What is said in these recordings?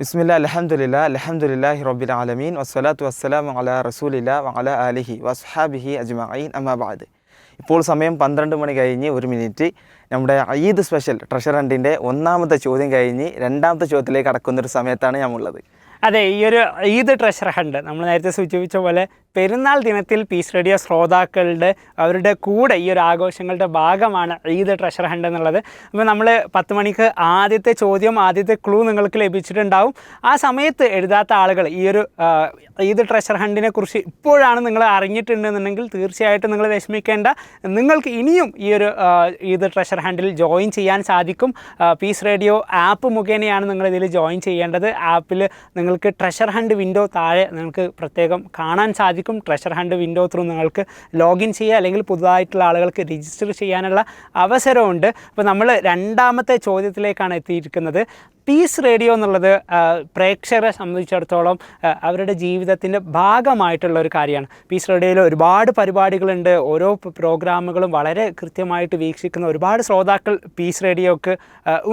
ബിസ്മില്ലാ അൽഹംദുലില്ലാഹി റബ്ബിൽ ആലമീൻ വസ്സലാത്തു വസ്സലാമു അലാ റസൂലില്ലാ വഅലാ ആലിഹി വസ്ഹാബിഹി അജ്മഈൻ അമ്മാ ബഅദ്. ഇപ്പോൾ സമയം 12 മണി കഴിഞ്ഞ് 1 മിനിറ്റ്. നമ്മുടെ ഈദ് സ്പെഷ്യൽ ട്രഷർ ഹണ്ടിൻ്റെ ഒന്നാമത്തെ ചോദ്യം കഴിഞ്ഞ് രണ്ടാമത്തെ ചോദ്യത്തിലേക്ക് കടക്കുന്നൊരു സമയത്താണ് ഞാൻ ഉള്ളത്. അതെ, ഈ ഒരു ഈദ് ട്രഷർ ഹണ്ട് നമ്മൾ നേരത്തെ സൂചിപ്പിച്ച പോലെ പെരുന്നാൾ ദിനത്തിൽ പീസ് റേഡിയോ ശ്രോതാക്കളുടെ അവരുടെ കൂടെ ഈ ഒരു ആഘോഷങ്ങളുടെ ഭാഗമാണ് ഈദ് ട്രഷർ ഹണ്ട് എന്നുള്ളത്. അപ്പോൾ നമ്മൾ 10 മണിക്ക് ആദ്യത്തെ ചോദ്യം, ആദ്യത്തെ ക്ലൂ നിങ്ങൾക്ക് ലഭിച്ചിട്ടുണ്ടാവും. ആ സമയത്ത് എഴുതാത്ത ആളുകൾ ഈ ഒരു ഈദ് ട്രഷർ ഹണ്ടിനെ കുറിച്ച് ഇപ്പോഴാണ് നിങ്ങൾ അറിഞ്ഞിട്ടുണ്ടെന്നുണ്ടെങ്കിൽ തീർച്ചയായിട്ടും നിങ്ങൾ വിഷമിക്കേണ്ട. നിങ്ങൾക്ക് ഇനിയും ഈ ഒരു ഈദ് ട്രഷർ ഹണ്ടിൽ ജോയിൻ ചെയ്യാൻ സാധിക്കും. പീസ് റേഡിയോ ആപ്പ് മുഖേനയാണ് നിങ്ങളിതിൽ ജോയിൻ ചെയ്യേണ്ടത്. ആപ്പിൽ നിങ്ങൾക്ക് ട്രഷർ ഹണ്ട് വിൻഡോ താഴെ നിങ്ങൾക്ക് പ്രത്യേകം കാണാൻ സാധിക്കും. ട്രഷർ ഹണ്ട് വിൻഡോ ത്രൂ നിങ്ങൾക്ക് ലോഗിൻ ചെയ്യുക, അല്ലെങ്കിൽ പുതുതായിട്ടുള്ള ആളുകൾക്ക് രജിസ്റ്റർ ചെയ്യാനുള്ള അവസരമുണ്ട്. അപ്പോൾ നമ്മൾ രണ്ടാമത്തെ ചോദ്യത്തിലേക്കാണ് എത്തിയിരിക്കുന്നത്. പീസ് റേഡിയോ എന്നുള്ളത് പ്രേക്ഷകരെ സംബന്ധിച്ചിടത്തോളം അവരുടെ ജീവിതത്തിൻ്റെ ഭാഗമായിട്ടുള്ള ഒരു കാര്യമാണ്. പീസ് റേഡിയോയിൽ ഒരുപാട് പരിപാടികളുണ്ട്. ഓരോ പ്രോഗ്രാമുകളും വളരെ കൃത്യമായിട്ട് വീക്ഷിക്കുന്ന ഒരുപാട് ശ്രോതാക്കൾ പീസ് റേഡിയോക്ക്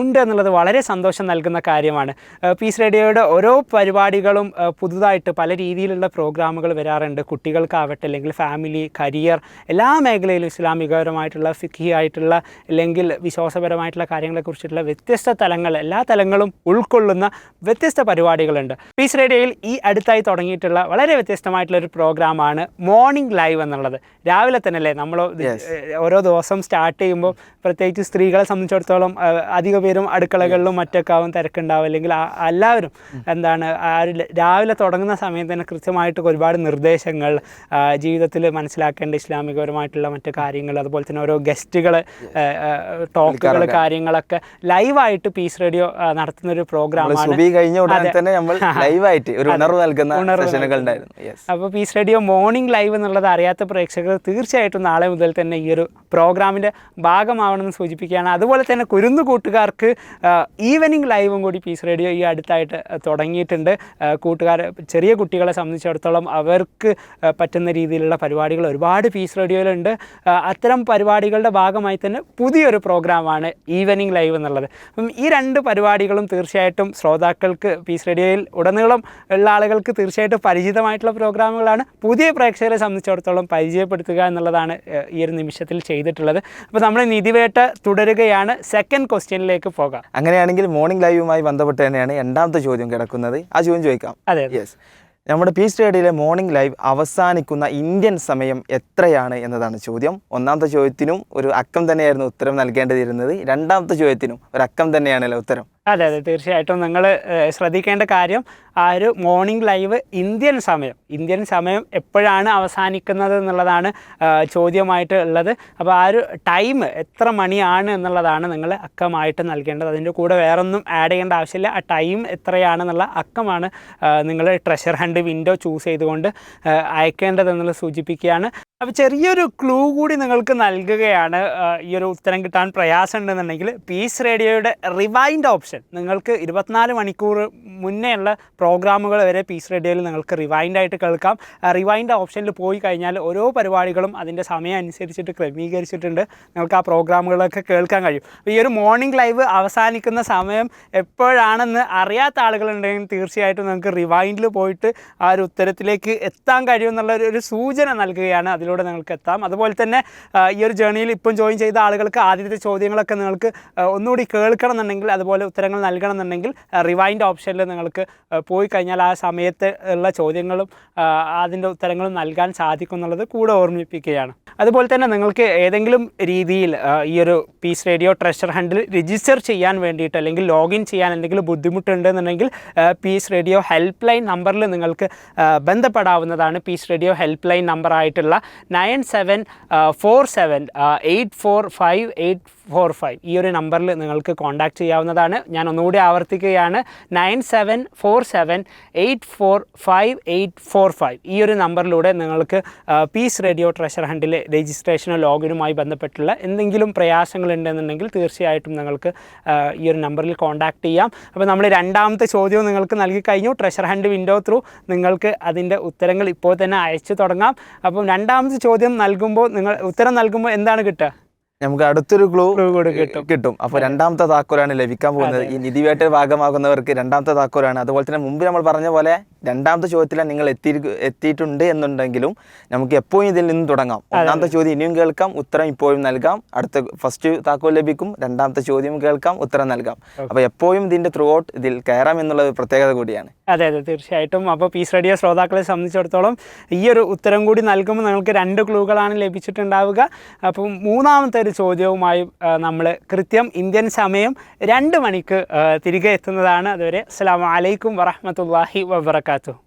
ഉണ്ട് എന്നുള്ളത് വളരെ സന്തോഷം നൽകുന്ന കാര്യമാണ്. പീസ് റേഡിയോയുടെ ഓരോ പരിപാടികളും പുതുതായിട്ട് പല രീതിയിലുള്ള പ്രോഗ്രാമുകൾ വരാറുണ്ട്. കുട്ടികൾക്കാവട്ടെ, അല്ലെങ്കിൽ ഫാമിലി, കരിയർ, എല്ലാ മേഖലയിലും ഇസ്ലാമികപരമായിട്ടുള്ള, ഫിഖി ആയിട്ടുള്ള, അല്ലെങ്കിൽ വിശ്വാസപരമായിട്ടുള്ള കാര്യങ്ങളെക്കുറിച്ചിട്ടുള്ള വ്യത്യസ്ത തലങ്ങൾ, എല്ലാ തലങ്ങളും ഉൾക്കൊള്ളുന്ന വ്യത്യസ്ത പരിപാടികളുണ്ട്. പീസ് റേഡിയോയിൽ ഈ അടുത്തായി തുടങ്ങിയിട്ടുള്ള വളരെ വ്യത്യസ്തമായിട്ടുള്ള ഒരു പ്രോഗ്രാമാണ് മോർണിംഗ് ലൈവ് എന്നുള്ളത്. രാവിലെ തന്നെ അല്ലേ നമ്മൾ ഓരോ ദിവസം സ്റ്റാർട്ട് ചെയ്യുമ്പോൾ, പ്രത്യേകിച്ച് സ്ത്രീകളെ സംബന്ധിച്ചിടത്തോളം അധിക പേരും അടുക്കളകളിലും മറ്റൊക്കെ ആവും തിരക്കുണ്ടാവും. അല്ലെങ്കിൽ എല്ലാവരും രാവിലെ തുടങ്ങുന്ന സമയത്ത് തന്നെ കൃത്യമായിട്ട് ഒരുപാട് നിർദ്ദേശങ്ങൾ, ജീവിതത്തിൽ മനസ്സിലാക്കേണ്ട ഇസ്ലാമികപരമായിട്ടുള്ള മറ്റു കാര്യങ്ങൾ, അതുപോലെ തന്നെ ഓരോ ഗസ്റ്റുകൾ, ടോക്കുകൾ, കാര്യങ്ങളൊക്കെ ലൈവായിട്ട് പീസ് റേഡിയോ നടത്തുന്ന ഒരു പ്രോഗ്രാമാണ്. അപ്പോൾ പീസ് റേഡിയോ മോർണിംഗ് ലൈവ് എന്നുള്ളത് അറിയാത്ത പ്രേക്ഷകർ തീർച്ചയായിട്ടും നാളെ മുതൽ തന്നെ ഈ ഒരു പ്രോഗ്രാമിൻ്റെ ഭാഗമാവണമെന്ന് സൂചിപ്പിക്കുകയാണ്. അതുപോലെ തന്നെ കുരുന്നു കൂട്ടുകാർക്ക് ഈവനിങ് ലൈവും കൂടി പീസ് റേഡിയോ ഈ അടുത്തായിട്ട് തുടങ്ങിയിട്ടുണ്ട്. ചെറിയ കുട്ടികളെ സംബന്ധിച്ചിടത്തോളം അവർക്ക് പറ്റുന്ന രീതിയിലുള്ള പരിപാടികൾ ഒരുപാട് പീസ് റേഡിയോയിലുണ്ട്. അത്തരം പരിപാടികളുടെ ഭാഗമായി തന്നെ പുതിയൊരു പ്രോഗ്രാമാണ് ഈവനിങ് ലൈവ് എന്നുള്ളത്. അപ്പം ഈ രണ്ട് പരിപാടികളും തീർച്ചയായിട്ടും ശ്രോതാക്കൾക്ക്, പീസ് റേഡിയോയിൽ ഉടനീളം ഉള്ള ആളുകൾക്ക് തീർച്ചയായിട്ടും പരിചിതമായിട്ടുള്ള പ്രോഗ്രാമുകളാണ്. പുതിയ പ്രേക്ഷകരെ സംബന്ധിച്ചിടത്തോളം പരിചയപ്പെടുത്തുക എന്നുള്ളതാണ് ഈ ഒരു നിമിഷത്തിൽ ചെയ്തിട്ടുള്ളത്. അപ്പോൾ നമ്മൾ നിധിവേട്ട തുടരുകയാണ്. സെക്കൻഡ് ക്വസ്റ്റ്യനിലേക്ക് പോകാം. അങ്ങനെയാണെങ്കിൽ മോർണിംഗ് ലൈവുമായി ബന്ധപ്പെട്ട് തന്നെയാണ് രണ്ടാമത്തെ ചോദ്യം കിടക്കുന്നത്. ആ ചോദ്യം ചോദിക്കാം. അതെ, യെസ്. നമ്മുടെ പീസ് റേഡിയോയിലെ മോർണിംഗ് ലൈവ് അവസാനിക്കുന്ന ഇന്ത്യൻ സമയം എത്രയാണ് എന്നതാണ് ചോദ്യം. ഒന്നാമത്തെ ചോദ്യത്തിനും ഒരു അക്കം തന്നെയായിരുന്നു ഉത്തരം നൽകേണ്ടതിരുന്നത്. രണ്ടാമത്തെ ചോദ്യത്തിനും ഒരു അക്കം തന്നെയാണല്ലോ ഉത്തരം. അതെ, തീർച്ചയായിട്ടും നിങ്ങൾ ശ്രദ്ധിക്കേണ്ട കാര്യം, ആ ഒരു മോർണിംഗ് ലൈവ് ഇന്ത്യൻ സമയം എപ്പോഴാണ് അവസാനിക്കുന്നത് എന്നുള്ളതാണ് ചോദ്യമായിട്ട് ഉള്ളത്. അപ്പോൾ ആ ഒരു ടൈം എത്ര മണിയാണ് എന്നുള്ളതാണ് നിങ്ങൾ അക്കമായിട്ട് നൽകേണ്ടത്. അതിൻ്റെ കൂടെ വേറൊന്നും ആഡ് ചെയ്യേണ്ട ആവശ്യമില്ല. ആ ടൈം എത്രയാണെന്നുള്ള അക്കമാണ് നിങ്ങൾ ട്രഷർ ഹണ്ട് വിൻഡോ ചൂസ് ചെയ്തുകൊണ്ട് അയക്കേണ്ടതെന്നുള്ളത് സൂചിപ്പിക്കുകയാണ്. അപ്പോൾ ചെറിയൊരു ക്ലൂ കൂടി നിങ്ങൾക്ക് നൽകുകയാണ്. ഈ ഒരു ഉത്തരം കിട്ടാൻ പ്രയാസമുണ്ടെന്നുണ്ടെങ്കിൽ പീസ് റേഡിയോയുടെ റിവൈൻഡ് ഓപ്ഷൻ, നിങ്ങൾക്ക് 24 മണിക്കൂർ മുന്നേ ഉള്ള പ്രോഗ്രാമുകൾ വരെ പീസ് റേഡിയോയിൽ നിങ്ങൾക്ക് റിവൈൻഡായിട്ട് കേൾക്കാം. റിവൈൻഡ് ഓപ്ഷനിൽ പോയി കഴിഞ്ഞാൽ ഓരോ പരിപാടികളും അതിൻ്റെ സമയം അനുസരിച്ചിട്ട് ക്രമീകരിച്ചിട്ടുണ്ട്. നിങ്ങൾക്ക് ആ പ്രോഗ്രാമുകളൊക്കെ കേൾക്കാൻ കഴിയും. അപ്പോൾ ഈ ഒരു മോർണിംഗ് ലൈവ് അവസാനിക്കുന്ന സമയം എപ്പോഴാണെന്ന് അറിയാത്ത ആളുകളുണ്ടെങ്കിൽ തീർച്ചയായിട്ടും നിങ്ങൾക്ക് റിവൈൻഡിൽ പോയിട്ട് ആ ഒരു ഉത്തരത്തിലേക്ക് എത്താൻ കഴിയുമെന്നുള്ള ഒരു സൂചന നൽകുകയാണ്. അതിലൂടെ നിങ്ങൾക്ക് എത്താം. അതുപോലെ തന്നെ ഈ ഒരു ജേർണിയിൽ ഇപ്പം ജോയിൻ ചെയ്ത ആളുകൾക്ക് ആദ്യത്തെ ചോദ്യങ്ങളൊക്കെ നിങ്ങൾക്ക് ഒന്നുകൂടി കേൾക്കണം എന്നുണ്ടെങ്കിൽ, അതുപോലെ ഉത്തരങ്ങൾ നൽകണം എന്നുണ്ടെങ്കിൽ റിവൈൻഡ് ഓപ്ഷനിൽ നിങ്ങൾക്ക് പോയി കഴിഞ്ഞാൽ ആ സമയത്ത് ഉള്ള ചോദ്യങ്ങളും അതിൻ്റെ ഉത്തരങ്ങളും നൽകാൻ സാധിക്കും എന്നുള്ളത് കൂടെ ഓർമ്മിപ്പിക്കുകയാണ്. അതുപോലെ തന്നെ നിങ്ങൾക്ക് ഏതെങ്കിലും രീതിയിൽ ഈ ഒരു പീസ് റേഡിയോ ട്രഷർ ഹണ്ടിൽ രജിസ്റ്റർ ചെയ്യാൻ വേണ്ടിയിട്ട്, അല്ലെങ്കിൽ ലോഗിൻ ചെയ്യാൻ എന്തെങ്കിലും ബുദ്ധിമുട്ടുണ്ടെന്നുണ്ടെങ്കിൽ പീസ് റേഡിയോ ഹെൽപ്പ് ലൈൻ നമ്പറിൽ നിങ്ങൾക്ക് ബന്ധപ്പെടാവുന്നതാണ്. പീസ് റേഡിയോ ഹെൽപ്പ് ലൈൻ നമ്പറായിട്ടുള്ള 9747845845 ഈ ഒരു നമ്പറിൽ നിങ്ങൾക്ക് കോൺടാക്റ്റ് ചെയ്യാവുന്നതാണ്. ഞാൻ ഒന്നുകൂടി ആവർത്തിക്കുകയാണ്, 9747845845 ഈ ഒരു നമ്പറിലൂടെ നിങ്ങൾക്ക് പീസ് റേഡിയോ ട്രഷർ ഹണ്ടിലെ രജിസ്ട്രേഷനോ ലോഗിനുമായി ബന്ധപ്പെട്ടുള്ള എന്തെങ്കിലും പ്രയാസങ്ങളുണ്ടെന്നുണ്ടെങ്കിൽ തീർച്ചയായിട്ടും നിങ്ങൾക്ക് ഈ ഒരു നമ്പറിൽ കോൺടാക്റ്റ് ചെയ്യാം. അപ്പോൾ നമ്മൾ രണ്ടാമത്തെ ചോദ്യവും നിങ്ങൾക്ക് നൽകി കഴിഞ്ഞു. ട്രഷർ ഹണ്ട് വിൻഡോ ത്രൂ നിങ്ങൾക്ക് അതിൻ്റെ ഉത്തരങ്ങൾ ഇപ്പോൾ തന്നെ അയച്ചു തുടങ്ങാം. അപ്പം രണ്ടാമത്തെ ചോദ്യം നൽകുമ്പോൾ, നിങ്ങൾ ഉത്തരം നൽകുമ്പോൾ എന്താണ് കിട്ടുക? നമുക്ക് അടുത്തൊരു ക്ലൂ കൂടെ കിട്ടും. അപ്പോൾ രണ്ടാമത്തെ താക്കോലാണ് ലഭിക്കാൻ പോകുന്നത്. ഈ നിധിവേട്ട ഭാഗമാകുന്നവർക്ക് രണ്ടാമത്തെ താക്കോലാണ്. അതുപോലെ തന്നെ മുമ്പ് നമ്മൾ പറഞ്ഞ പോലെ രണ്ടാമത്തെ ചോദ്യത്തിലാണ് നിങ്ങൾ എത്തിയിട്ടുണ്ട് എന്നുണ്ടെങ്കിലും നമുക്ക് എപ്പോഴും ഇതിൽ നിന്ന് തുടങ്ങാം. ഒന്നാമത്തെ ചോദ്യം ഇനിയും കേൾക്കാം, ഉത്തരം ഇപ്പോഴും നൽകാം. അടുത്ത ഫസ്റ്റ് താക്കോൽ ലഭിക്കും, രണ്ടാമത്തെ ചോദ്യം കേൾക്കാം, ഉത്തരം നൽകാം. അപ്പോൾ എപ്പോഴും ഇതിൻ്റെ ത്രൂ ഔട്ട് ഇതിൽ കയറാം എന്നുള്ളത് പ്രത്യേകത കൂടിയാണ്. അതെ തീർച്ചയായിട്ടും. അപ്പോൾ പീസ് റേഡിയോ ശ്രോതാക്കളെ സംബന്ധിച്ചിടത്തോളം ഈ ഒരു ഉത്തരം കൂടി നൽകുമ്പോൾ നിങ്ങൾക്ക് 2 ക്ലൂകളാണ് ലഭിച്ചിട്ടുണ്ടാവുക. അപ്പം മൂന്നാമത്തെ ഒരു ചോദ്യവുമായി നമ്മൾ കൃത്യം ഇന്ത്യൻ സമയം 2 മണിക്ക് തിരികെ എത്തുന്നതാണ്. അതുവരെ അസ്സലാമു അലൈക്കും വറഹ്മത്തുള്ളാഹി വബറകാതുഹു.